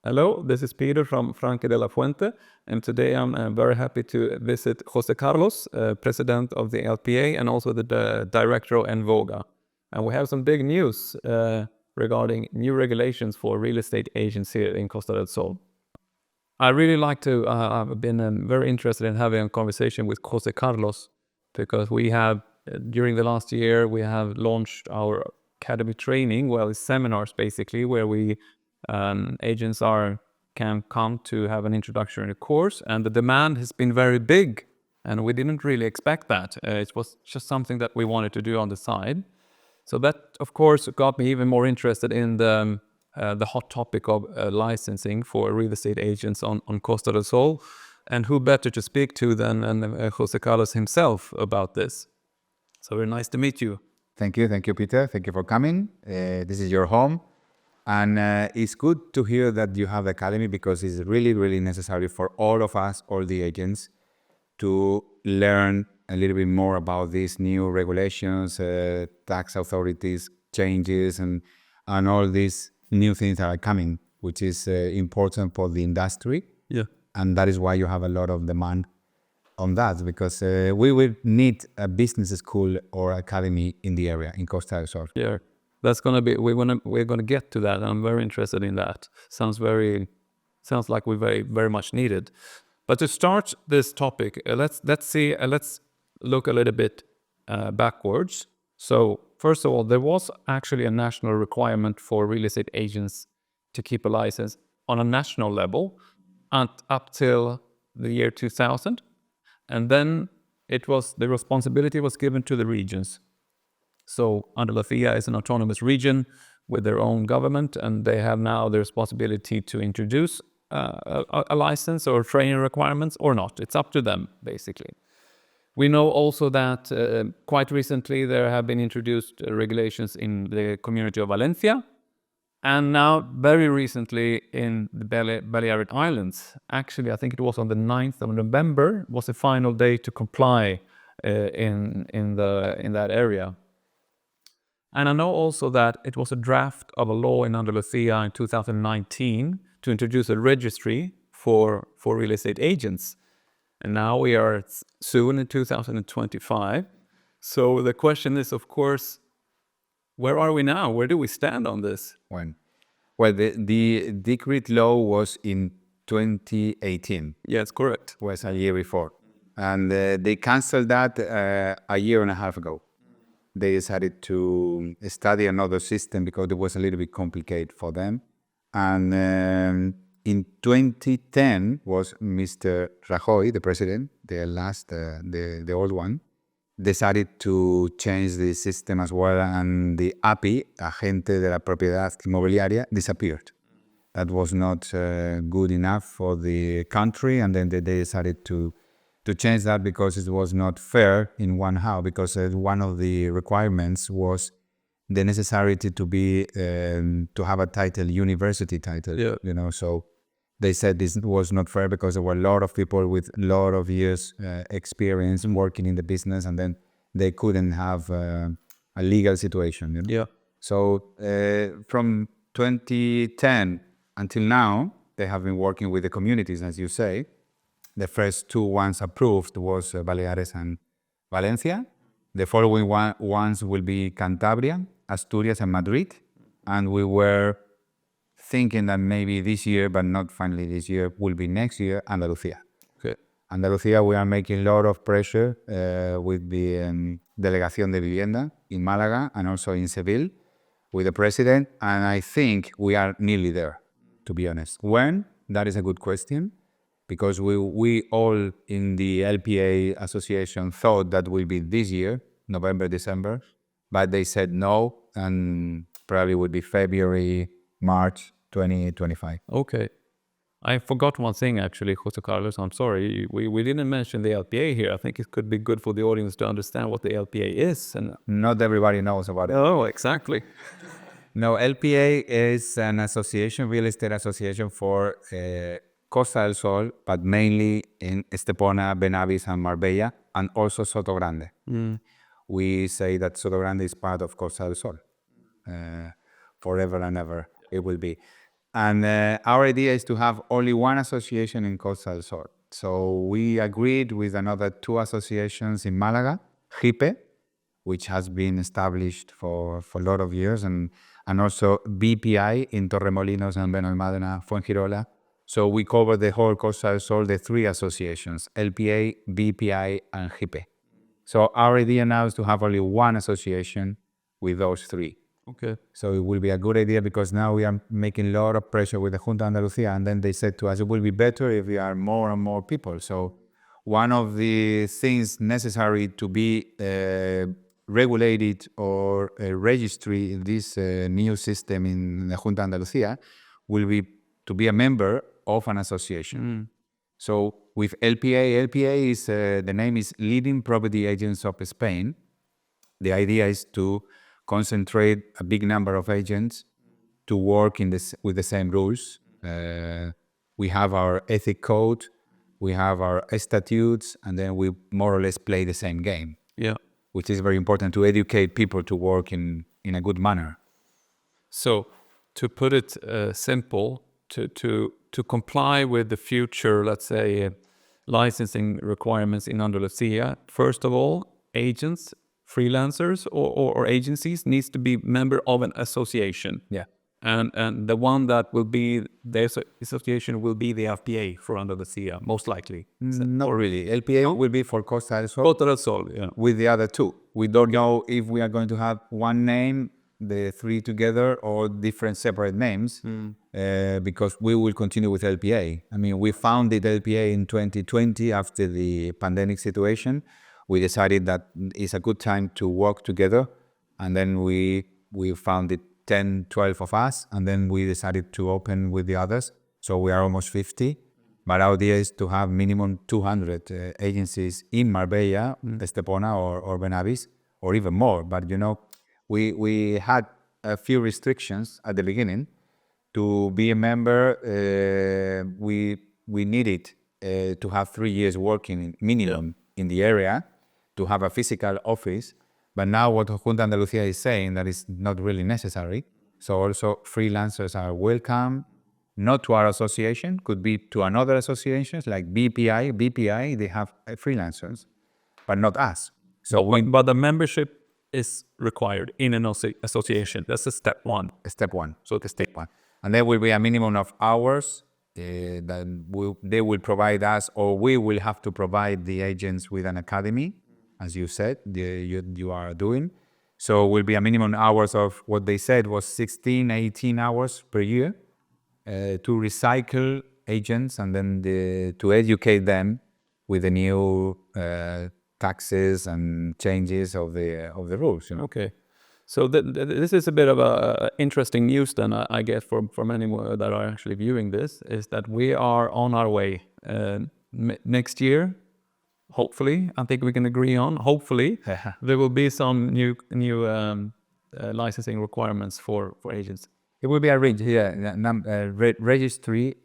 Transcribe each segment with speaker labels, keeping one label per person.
Speaker 1: Hello, this is Peter from Franke de la Fuente, and today I'm very happy to visit José Carlos, President of the LPA and also the Director of Envoga. And we have some big news regarding new regulations for real estate agents here in Costa del Sol. I really like to, I've been very interested in having a conversation with José Carlos because we have, during the last year, we have launched our academy training, well, it's seminars basically, where we agents can come to have an introductory course, and the demand has been very big, and we didn't really expect that. It was just something that we wanted to do on the side. So that, of course, got me even more interested in the hot topic of licensing for real estate agents on Costa del Sol. And who better to speak to than José Carlos himself about this? So very nice to meet you.
Speaker 2: Thank you, Peter. Thank you for coming. This is your home. And it's good to hear that you have the academy because it's really, really necessary for all of us, all the agents, to learn a little bit more about these new regulations, tax authorities changes, and all these new things that are coming, which is important for the industry.
Speaker 1: Yeah.
Speaker 2: And that is why you have a lot of demand on that, because we will need a business school or academy in the area, in Costa del Sol.
Speaker 1: Yeah. That's gonna be we're gonna get to that. And I'm very interested in that. Sounds like we very much need it. But to start this topic, let's look a little bit backwards. So first of all, there was actually a national requirement for real estate agents to keep a license on a national level up till the year 2000, and then the responsibility was given to the regions. So Andalucia is an autonomous region with their own government, and they have now the responsibility to introduce a license or training requirements or not. It's up to them, basically. We know also that quite recently there have been introduced regulations in the community of Valencia, and now very recently in the Balearic Islands. Actually, I think it was on the 9th of November was the final day to comply in that area. And I know also that it was a draft of a law in Andalucia in 2019 to introduce a registry for real estate agents. And now we are soon in 2025. So the question is, of course, where are we now? Where do we stand on this?
Speaker 2: Well, the decree law was in 2018.
Speaker 1: Yes, correct.
Speaker 2: Was a year before. And they canceled that a year and a half ago. They decided to study another system because it was a little bit complicated for them. And in 2010 was Mr. Rajoy, the president, the old one, decided to change the system as well, and the API, Agente de la Propiedad Inmobiliaria, disappeared. That was not good enough for the country, and then they decided to change that because it was not fair in one how, because one of the requirements was the necessity to have a title, university title.
Speaker 1: Yeah.
Speaker 2: So they said this was not fair because there were a lot of people with a lot of years experience working in the business, and then they couldn't have a legal situation.
Speaker 1: Yeah.
Speaker 2: So from 2010 until now, they have been working with the communities, as you say. The first two ones approved was Baleares and Valencia. The following ones will be Cantabria, Asturias, and Madrid. And we were thinking that maybe this year, but not finally this year, will be next year, Andalucia.
Speaker 1: Okay.
Speaker 2: Andalucia, we are making a lot of pressure with the Delegación de Vivienda in Málaga and also in Seville with the president. And I think we are nearly there, to be honest. When? That is a good question. Because we all in the LPA association thought that will be this year, November, December, but they said no, and probably would be February, March 2025.
Speaker 1: Okay. I forgot one thing actually, José Carlos, I'm sorry. We didn't mention the LPA here. I think it could be good for the audience to understand what the LPA is. And
Speaker 2: not everybody knows about it.
Speaker 1: Oh, exactly.
Speaker 2: No, LPA is an association, real estate association for Costa del Sol, but mainly in Estepona, Benavis, and Marbella, and also Soto Grande. We say that Soto Grande is part of Costa del Sol. Forever and ever it will be. And our idea is to have only one association in Costa del Sol. So we agreed with another 2 associations in Málaga, GIPE, which has been established for a lot of years, and also BPI in Torremolinos and Benalmádena, Fuengirola. So we cover the whole Costa del Sol, the 3 associations, LPA, BPI, and GIPE. So our idea now is to have only one association with those 3.
Speaker 1: Okay.
Speaker 2: So it will be a good idea because now we are making a lot of pressure with the Junta de Andalucía, and then they said to us, it will be better if we are more and more people. So one of the things necessary to be regulated or a registry in this new system in the Junta de Andalucía will be to be a member of an association. So with LPA is the name is Leading Property Agents of Spain. The idea is to concentrate a big number of agents to work with the same rules. We have our ethic code, we have our statutes, and then we more or less play the same game.
Speaker 1: Yeah.
Speaker 2: Which is very important to educate people to work in a good manner.
Speaker 1: So, to put it simple, to comply with the future, let's say, licensing requirements in Andalusia, first of all, agents, freelancers, or agencies needs to be member of an association.
Speaker 2: Yeah.
Speaker 1: And the one that will be the association will be the LPA for Andalusia, most likely.
Speaker 2: Not really. LPA will be for Costa del Sol.
Speaker 1: Costa del Sol, yeah.
Speaker 2: With the other 2. We don't know if we are going to have one name, the 3 together, or different separate names, because we will continue with LPA. I mean, we founded LPA in 2020 after the pandemic situation. We decided that it's a good time to work together, and then we founded 10, 12 of us, and then we decided to open with the others. So we are almost 50. But our idea is to have minimum 200 agencies in Marbella, Estepona, or Benavis, or even more. But we had a few restrictions at the beginning. To be a member, we needed to have 3 years working minimum in the area, to have a physical office. But now what Junta Andalucía is saying, that is not really necessary. So also freelancers are welcome, not to our association, could be to another associations like BPI, they have freelancers, but not us. So
Speaker 1: but the membership is required in an association. That's a step 1.
Speaker 2: Step 1. So the step 1. And there will be a minimum of hours that they will provide us, or we will have to provide the agents with an academy, as you said, you are doing. So will be a minimum hours of what they said was 16, 18 hours per year to recycle agents, and then to educate them with the new taxes and changes of the rules.
Speaker 1: Okay. So this is a bit of a interesting news then, I guess, for many more that are actually viewing this, is that we are on our way. Next year, hopefully, I think we can agree on, hopefully, there will be some new licensing requirements for agents.
Speaker 2: It will be a registry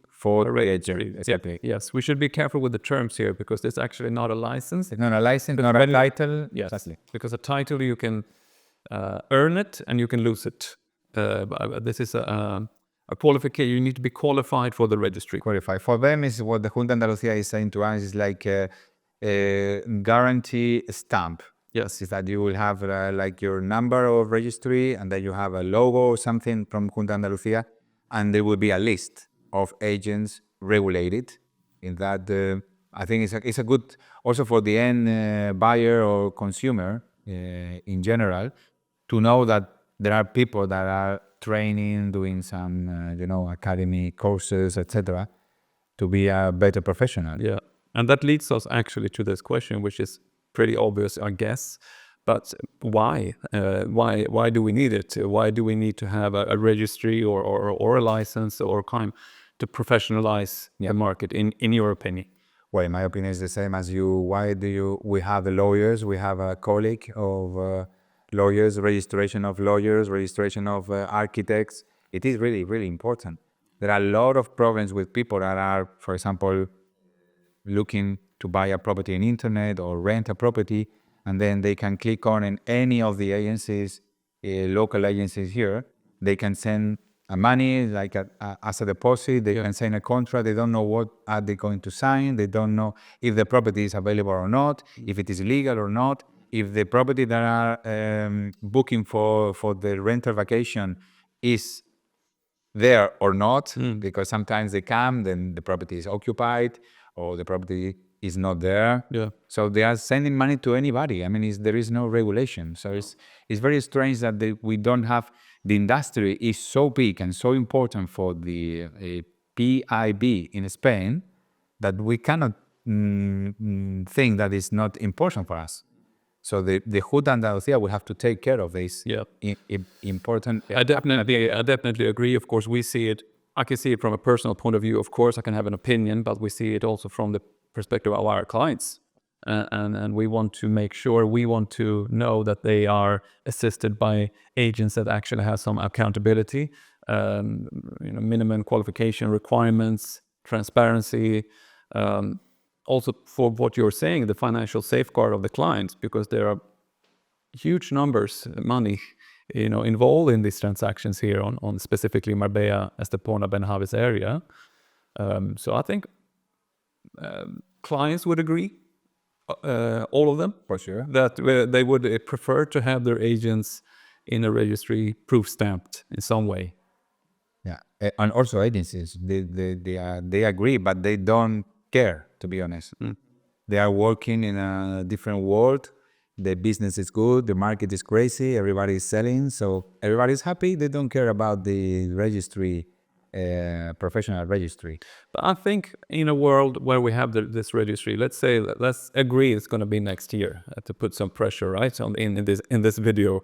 Speaker 2: for
Speaker 1: registry.
Speaker 2: Exactly.
Speaker 1: Yes, we should be careful with the terms here, because it's actually not a license.
Speaker 2: It's not a license, not a title.
Speaker 1: Yes,
Speaker 2: exactly.
Speaker 1: Because a title, you can earn it and you can lose it. But this is a qualification. You need to be qualified for the registry.
Speaker 2: Qualified. For them is what the Junta Andalucía is saying to us, is like a guarantee stamp.
Speaker 1: Yes.
Speaker 2: Is that you will have like your number of registry, and then you have a logo or something from Junta Andalucía, and there will be a list of agents regulated. In that, I think it's a good also for the end buyer or consumer in general, to know that there are people that are training, doing some academy courses, etc., to be a better professional.
Speaker 1: Yeah, and that leads us actually to this question, which is pretty obvious, I guess. But why? Why do we need it? Why do we need to have a registry or a license or kind to professionalize the market? In your opinion?
Speaker 2: Well, in my opinion, is the same as you. We have the lawyers. We have a colleague of lawyers, registration of lawyers, registration of architects. It is really, really important. There are a lot of problems with people that are, for example, looking to buy a property on internet or rent a property, and then they can click on in any of the agencies, local agencies here. They can send And money, like as a deposit, they can sign a contract. They don't know what are they going to sign. They don't know if the property is available or not, if it is legal or not, if the property that are booking for the rental vacation is there or not, because sometimes they come, then the property is occupied or the property is not there.
Speaker 1: Yeah.
Speaker 2: So they are sending money to anybody. I mean, there is no regulation. So it's very strange that we don't have, the industry is so big and so important for the PIB in Spain that we cannot think that it's not important for us. So the whole Andalusia will have to take care of this important.
Speaker 1: I definitely agree. Of course, we see it. I can see it from a personal point of view. Of course, I can have an opinion, but we see it also from the perspective of our clients, and we want to make sure, we want to know that they are assisted by agents that actually have some accountability, minimum qualification requirements, transparency. Also, for what you're saying, the financial safeguard of the clients, because there are huge numbers, money, involved in these transactions here on specifically Marbella, Estepona, Benhavis area. So I think clients would agree, all of them,
Speaker 2: For sure.
Speaker 1: that they would prefer to have their agents in a registry proof stamped in some way.
Speaker 2: Yeah, and also agencies, they agree, but they don't care, to be honest. They are working in a different world. The business is good, the market is crazy, everybody is selling, so everybody's happy. They don't care about the registry, professional registry.
Speaker 1: But I think in a world where we have this registry, let's agree it's going to be next year, to put some pressure, right, in this video.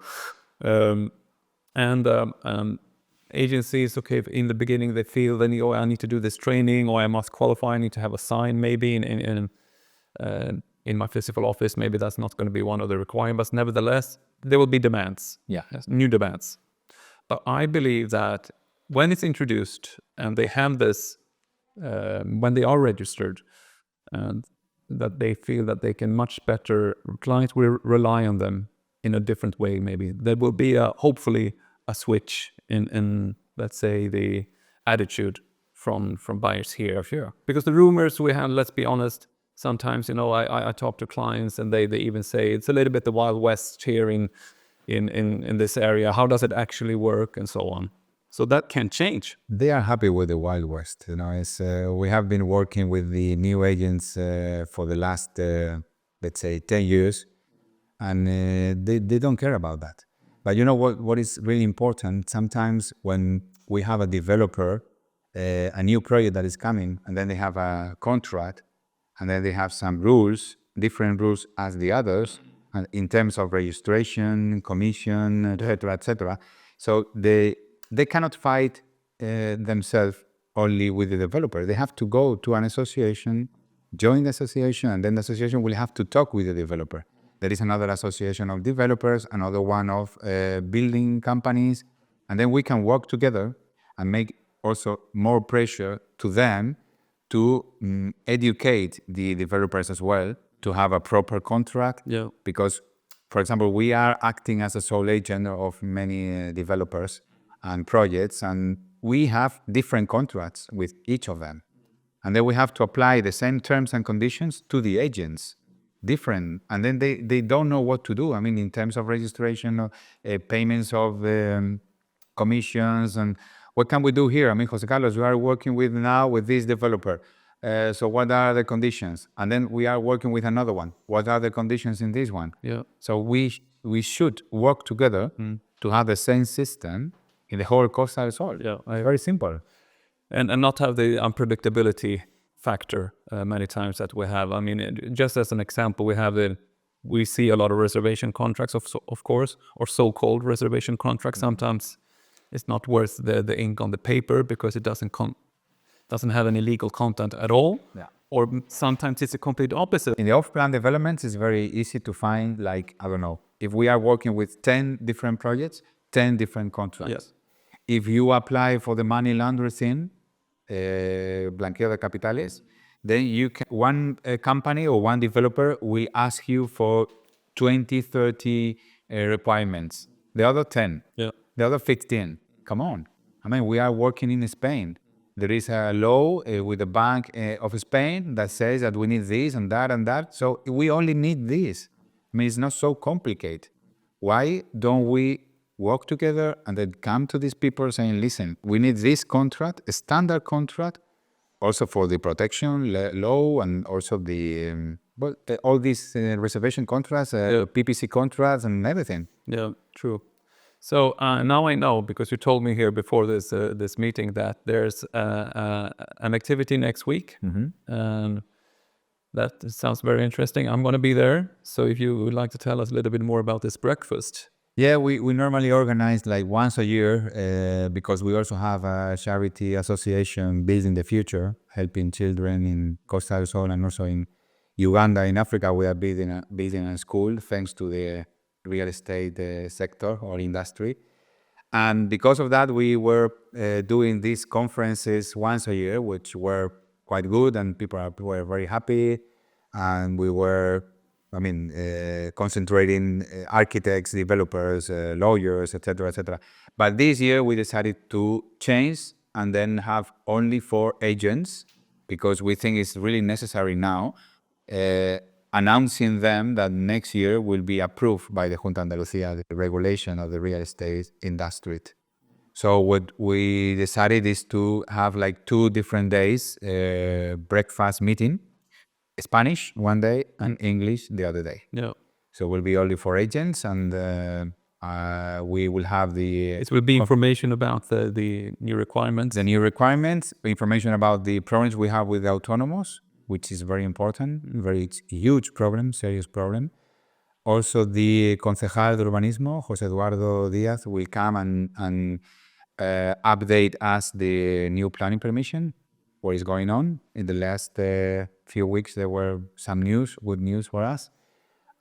Speaker 1: Agencies, okay, in the beginning they feel then, I need to do this training, or I must qualify, I need to have a sign maybe in my physical office. Maybe that's not going to be one of the requirements. Nevertheless, there will be demands.
Speaker 2: Yeah.
Speaker 1: Yes, new demands. But I believe that when it's introduced and they have this, when they are registered, and that they feel that they can much better, clients will rely on them in a different way. Maybe there will be hopefully a switch in let's say the attitude from buyers here.
Speaker 2: Sure.
Speaker 1: Because the rumors we have, let's be honest, sometimes, I talk to clients and they even say it's a little bit the Wild West here in this area. How does it actually work, and so on. So that can change.
Speaker 2: They are happy with the Wild West. We have been working with the new agents for the last, let's say, 10 years, and they don't care about that. But you know what is really important? Sometimes when we have a developer, a new project that is coming, and then they have a contract, and then they have some rules, different rules as the others, and in terms of registration, commission, etc., etc. So they cannot fight themselves only with the developer. They have to go to an association, join the association, and then the association will have to talk with the developer. There is another association of developers, another one of building companies, and then we can work together and make also more pressure to them to educate the developers as well, to have a proper contract.
Speaker 1: Yeah.
Speaker 2: Because, for example, we are acting as a sole agent of many developers and projects, and we have different contracts with each of them. And then we have to apply the same terms and conditions to the agents, different. And then they don't know what to do. I mean, in terms of registration, payments of commissions, and what can we do here? I mean, José Carlos, we are working with this developer. So what are the conditions? And then we are working with another one. What are the conditions in this one?
Speaker 1: Yeah.
Speaker 2: So we should work together to have the same system in the whole Costa del Sol.
Speaker 1: Yeah.
Speaker 2: Very simple.
Speaker 1: And not have the unpredictability factor many times that we have. I mean, just as an example, we see a lot of reservation contracts, of course, or so-called reservation contracts. Sometimes it's not worth the ink on the paper because it doesn't have any legal content at all.
Speaker 2: Yeah.
Speaker 1: Or sometimes it's a complete opposite.
Speaker 2: In the off-plan developments, it's very easy to find, like, I don't know, if we are working with 10 different projects, 10 different contracts.
Speaker 1: Yes.
Speaker 2: If you apply for the money laundering thing, blanqueo de capitales, then you can, one company or one developer will ask you for 20, 30 requirements. The other 10,
Speaker 1: Yeah.
Speaker 2: the other 15. Come on. I mean, we are working in Spain. There is a law with the Bank of Spain that says that we need this and that and that. So we only need this. I mean, it's not so complicated. Why don't we work together and then come to these people saying, listen, we need this contract, a standard contract, also for the protection law and also all these reservation contracts, PPC contracts and everything.
Speaker 1: Yeah, true. So now I know, because you told me here before this meeting, that there's an activity next week. And that sounds very interesting. I'm going to be there. So if you would like to tell us a little bit more about this breakfast.
Speaker 2: Yeah, we normally organize like once a year because we also have a charity association Building the Future, helping children in Costa del Sol and also in Uganda, in Africa. We are building a school thanks to the real estate sector or industry. And because of that, we were doing these conferences once a year, which were quite good, and people were very happy. And we were, concentrating architects, developers, lawyers, etc., etc. But this year we decided to change and then have only 4 agents, because we think it's really necessary now, announcing them that next year will be approved by the Junta de Andalucía, the regulation of the real estate industry. So what we decided is to have like 2 different days, breakfast meeting, Spanish one day and English the other day.
Speaker 1: Yeah.
Speaker 2: So it will be only for agents, and we will have
Speaker 1: It will be information about the new requirements.
Speaker 2: The new requirements, information about the problems we have with the autonomous, which is very important, very huge problem, serious problem. Also, the concejal de urbanismo, José Eduardo Díaz, will come and update us the new planning permission, what is going on. In the last few weeks, there were some news, good news for us.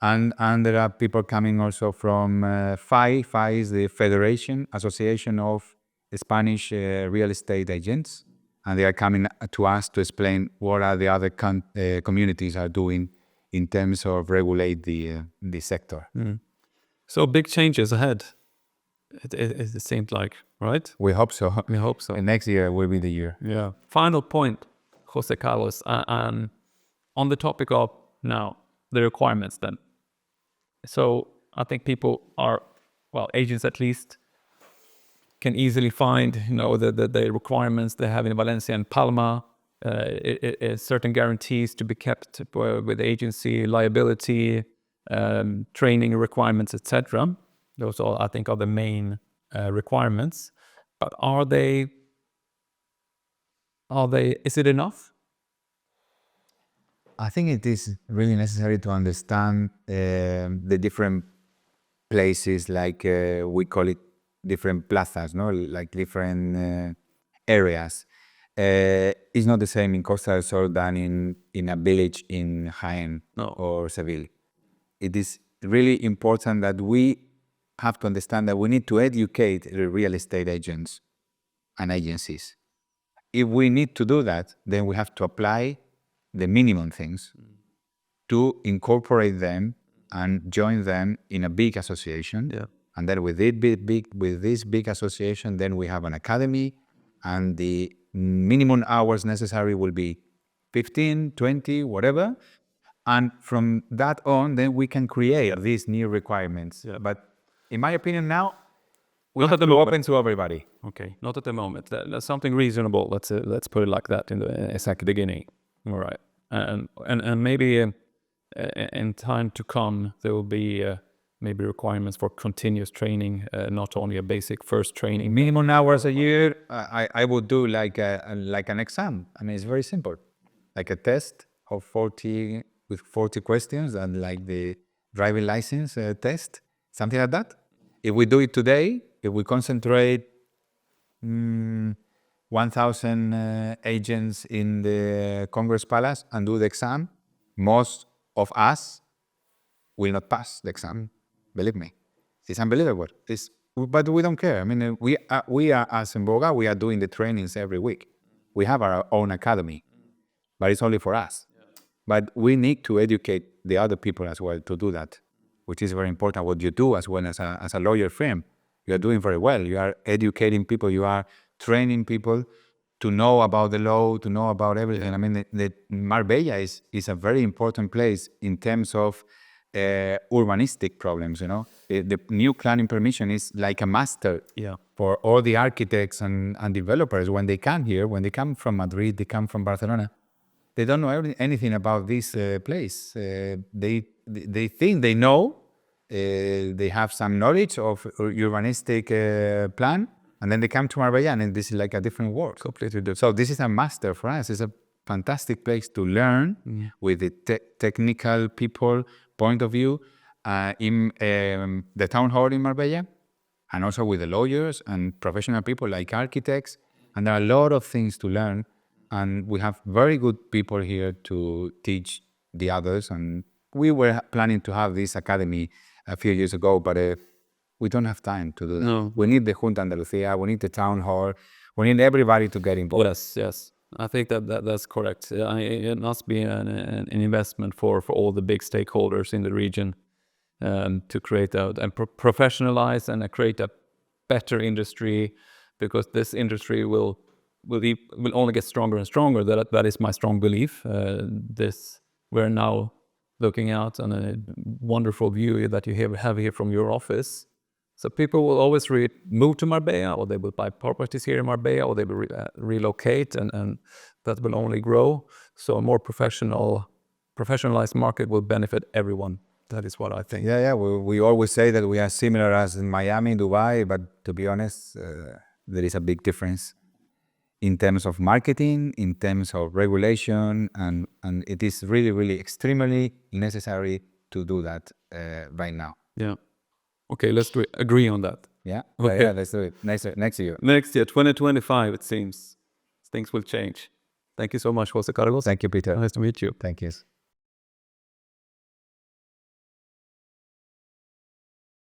Speaker 2: And there are people coming also from FAI. FAI is the Federation, Association of Spanish Real Estate Agents. And they are coming to us to explain what are the other communities are doing in terms of regulate the sector.
Speaker 1: So big changes ahead, it seemed like, right?
Speaker 2: We hope so.
Speaker 1: We hope so.
Speaker 2: And next year will be the year.
Speaker 1: Yeah. Final point, José Carlos, on the topic of now the requirements then. So I think people are, agents at least, can easily find, the requirements they have in Valencia and Palma, certain guarantees to be kept with agency liability, training requirements, etc. Those all, I think, are the main requirements. But is it enough?
Speaker 2: I think it is really necessary to understand the different places, like we call it different plazas, no? Like different areas. It's not the same in Costa del Sol than in a village in Jaén or Seville. It is really important that we have to understand that we need to educate the real estate agents and agencies. If we need to do that, then we have to apply the minimum things to incorporate them and join them in a big association.
Speaker 1: Yeah.
Speaker 2: And then with this big association, then we have an academy, and the minimum hours necessary will be 15, 20, whatever. And from that on, then we can create these new requirements.
Speaker 1: Yeah.
Speaker 2: But in my opinion now,
Speaker 1: Not at the moment.
Speaker 2: open to everybody.
Speaker 1: Okay, not at the moment. That's something reasonable. Let's put it like that in the beginning. All right, and maybe in time to come there will be maybe requirements for continuous training, not only a basic first training.
Speaker 2: Minimum hours a year. I would do like an exam. I mean, it's very simple, like a test of 40 questions, and like the driving license test, something like that. If we do it today, if we concentrate 1,000 agents in the Congress Palace and do the exam, most of us will not pass the exam. Believe me, it's unbelievable. But we don't care. I mean, we are as in Boga, we are doing the trainings every week. We have our own academy, but it's only for us. But we need to educate the other people as well to do that, which is very important. What you do as well as a lawyer firm, you are doing very well. You are educating people. You are training people to know about the law, to know about everything. I mean, the Marbella is a very important place in terms of urbanistic problems, The new planning permission is like a master for all the architects and developers. When they come here, when they come from Madrid, they come from Barcelona, they don't know anything about this place. They think they know, they have some knowledge of urbanistic plan, and then they come to Marbella, and then this is like a different world.
Speaker 1: Completely different.
Speaker 2: So this is a master for us. It's a fantastic place to learn with the technical people point of view in the town hall in Marbella, and also with the lawyers and professional people like architects. And there are a lot of things to learn. And we have very good people here to teach the others. And we were planning to have this academy a few years ago, but we don't have time to do that.
Speaker 1: No.
Speaker 2: We need the Junta Andalucia, we need the town hall, we need everybody to get involved.
Speaker 1: Yes. I think that's correct. It must be an investment for all the big stakeholders in the region to create and professionalize and create a better industry, because this industry will only get stronger and stronger. That is my strong belief. We're now looking out on a wonderful view that you have here from your office. So people will always move to Marbella, or they will buy properties here in Marbella, or they will relocate, and that will only grow. So a more professionalized market will benefit everyone. That is what I think.
Speaker 2: Yeah. We always say that we are similar as in Miami, Dubai, but to be honest, there is a big difference in terms of marketing, in terms of regulation, and it is really, really extremely necessary to do that right now.
Speaker 1: Yeah. Okay, let's agree on that.
Speaker 2: Yeah.
Speaker 1: Okay.
Speaker 2: Yeah, let's do it. Next year.
Speaker 1: Next year, 2025, it seems things will change. Thank you so much, José Carlos.
Speaker 2: Thank you, Peter.
Speaker 1: Nice to meet you.
Speaker 2: Thank you.